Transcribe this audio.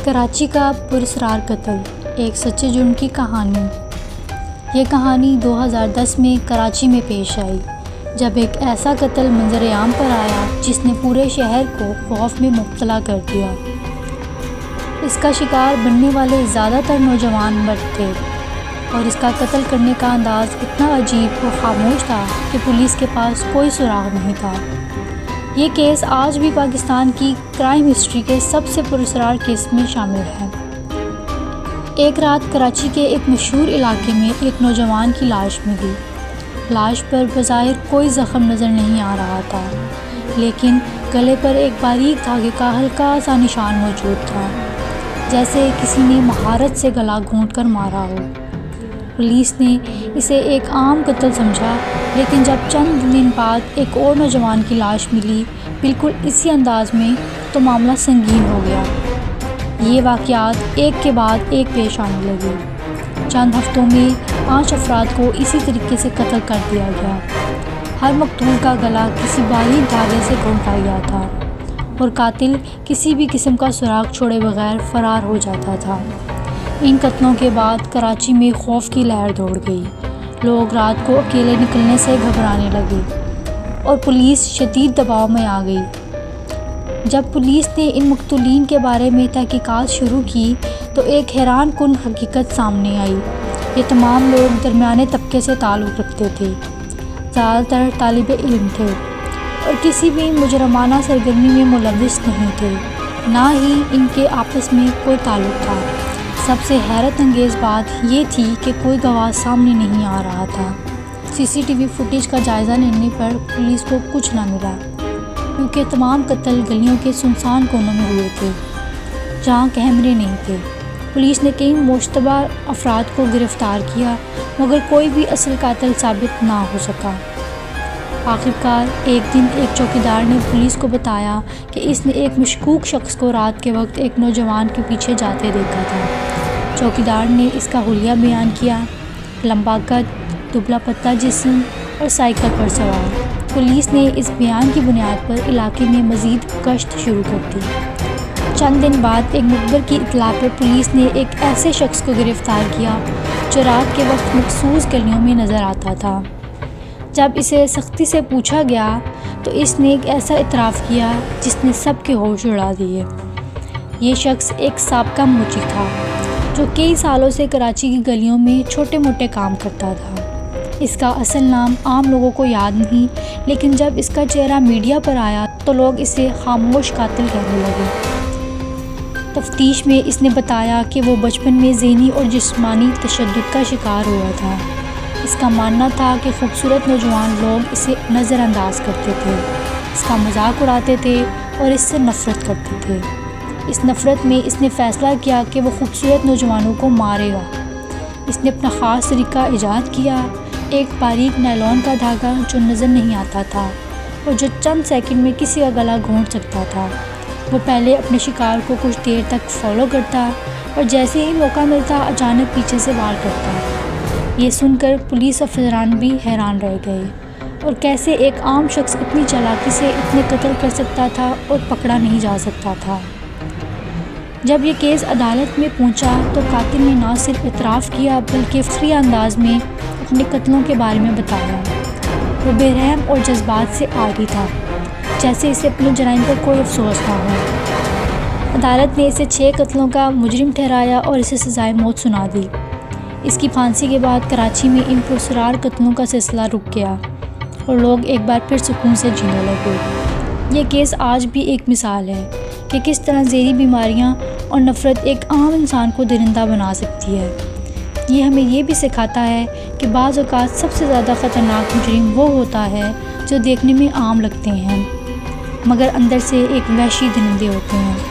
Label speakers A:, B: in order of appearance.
A: کراچی کا پراسرار قتل، ایک سچے جرم کی کہانی۔ یہ کہانی 2010 میں کراچی میں پیش آئی، جب ایک ایسا قتل منظر عام پر آیا جس نے پورے شہر کو خوف میں مبتلا کر دیا۔ اس کا شکار بننے والے زیادہ تر نوجوان مرد تھے، اور اس کا قتل کرنے کا انداز اتنا عجیب اور خاموش تھا کہ پولیس کے پاس کوئی سراغ نہیں تھا۔ یہ کیس آج بھی پاکستان کی کرائم ہسٹری کے سب سے پراسرار کیس میں شامل ہے۔ ایک رات کراچی کے ایک مشہور علاقے میں ایک نوجوان کی لاش ملی۔ لاش پر بظاہر کوئی زخم نظر نہیں آ رہا تھا، لیکن گلے پر ایک باریک دھاگے کا ہلکا سا نشان موجود تھا، جیسے کسی نے مہارت سے گلا گھونٹ کر مارا ہو۔ پولیس نے اسے ایک عام قتل سمجھا، لیکن جب چند دن بعد ایک اور نوجوان کی لاش ملی بالکل اسی انداز میں، تو معاملہ سنگین ہو گیا۔ یہ واقعات ایک کے بعد ایک پیش آنے لگے۔ چند ہفتوں میں 5 افراد کو اسی طریقے سے قتل کر دیا گیا۔ ہر مقتول کا گلا کسی باریک دھاگے سے گھونٹا گیا تھا، اور قاتل کسی بھی قسم کا سراغ چھوڑے بغیر فرار ہو جاتا تھا۔ ان قتلوں کے بعد کراچی میں خوف کی لہر دوڑ گئی۔ لوگ رات کو اکیلے نکلنے سے گھبرانے لگے، اور پولیس شدید دباؤ میں آ گئی۔ جب پولیس نے ان مقتولین کے بارے میں تحقیقات شروع کی تو ایک حیران کن حقیقت سامنے آئی۔ یہ تمام لوگ درمیانے طبقے سے تعلق رکھتے تھے، زیادہ تر طالب علم تھے، اور کسی بھی مجرمانہ سرگرمی میں ملوث نہیں تھے، نہ ہی ان کے آپس میں کوئی تعلق تھا۔ سب سے حیرت انگیز بات یہ تھی کہ کوئی گواہ سامنے نہیں آ رہا تھا۔ CCTV فوٹیج کا جائزہ لینے پر پولیس کو کچھ نہ ملا، کیونکہ تمام قتل گلیوں کے سنسان کونوں میں ہوئے تھے، جہاں کیمرے نہیں تھے۔ پولیس نے کئی مشتبہ افراد کو گرفتار کیا، مگر کوئی بھی اصل قاتل ثابت نہ ہو سکا۔ آخرکار ایک دن ایک چوکیدار نے پولیس کو بتایا کہ اس نے ایک مشکوک شخص کو رات کے وقت ایک نوجوان کے پیچھے جاتے دیکھا تھا۔ چوکیدار نے اس کا حلیہ بیان کیا: لمبا قد، دبلا پتلا جسم اور سائیکل پر سوار۔ پولیس نے اس بیان کی بنیاد پر علاقے میں مزید گشت شروع کر دی۔ چند دن بعد ایک مخبر کی اطلاع پر پولیس نے ایک ایسے شخص کو گرفتار کیا جو رات کے وقت مخصوص گلیوں میں نظر آتا تھا۔ جب اسے سختی سے پوچھا گیا تو اس نے ایک ایسا اعتراف کیا جس نے سب کے ہوش اڑا دیے۔ یہ شخص ایک سابقہ موچی تھا جو کئی سالوں سے کراچی کی گلیوں میں چھوٹے موٹے کام کرتا تھا۔ اس کا اصل نام عام لوگوں کو یاد نہیں، لیکن جب اس کا چہرہ میڈیا پر آیا تو لوگ اسے خاموش قاتل کہنے لگے۔ تفتیش میں اس نے بتایا کہ وہ بچپن میں ذہنی اور جسمانی تشدد کا شکار ہوا تھا۔ اس کا ماننا تھا کہ خوبصورت نوجوان لوگ اسے نظر انداز کرتے تھے، اس کا مذاق اڑاتے تھے اور اس سے نفرت کرتے تھے۔ اس نفرت میں اس نے فیصلہ کیا کہ وہ خوبصورت نوجوانوں کو مارے گا۔ اس نے اپنا خاص طریقہ ایجاد کیا، ایک باریک نائلون کا دھاگا جو نظر نہیں آتا تھا اور جو چند سیکنڈ میں کسی کا گلا گھونٹ سکتا تھا۔ وہ پہلے اپنے شکار کو کچھ دیر تک فالو کرتا، اور جیسے ہی موقع ملتا اچانک پیچھے سے وار کرتا۔ یہ سن کر پولیس افسران بھی حیران رہ گئے، اور کیسے ایک عام شخص اتنی چالاکی سے اتنے قتل کر سکتا تھا اور پکڑا نہیں جا سکتا تھا۔ جب یہ کیس عدالت میں پہنچا تو قاتل نے نہ صرف اعتراف کیا بلکہ فخریہ انداز میں اپنے قتلوں کے بارے میں بتایا۔ وہ بے رحم اور جذبات سے عاری تھا، جیسے اسے اپنے جرائم پر کوئی افسوس نہ ہو۔ عدالت نے اسے 6 قتلوں کا مجرم ٹھہرایا اور اسے سزائے موت سنا دی۔ اس کی پھانسی کے بعد کراچی میں ان پراسرار قتلوں کا سلسلہ رک گیا، اور لوگ ایک بار پھر سکون سے جینے لگے۔ یہ کیس آج بھی ایک مثال ہے کہ کس طرح ذہنی بیماریاں اور نفرت ایک عام انسان کو درندہ بنا سکتی ہے۔ یہ ہمیں یہ بھی سکھاتا ہے کہ بعض اوقات سب سے زیادہ خطرناک مجرم وہ ہوتا ہے جو دیکھنے میں عام لگتے ہیں، مگر اندر سے ایک وحشی درندے ہوتے ہیں۔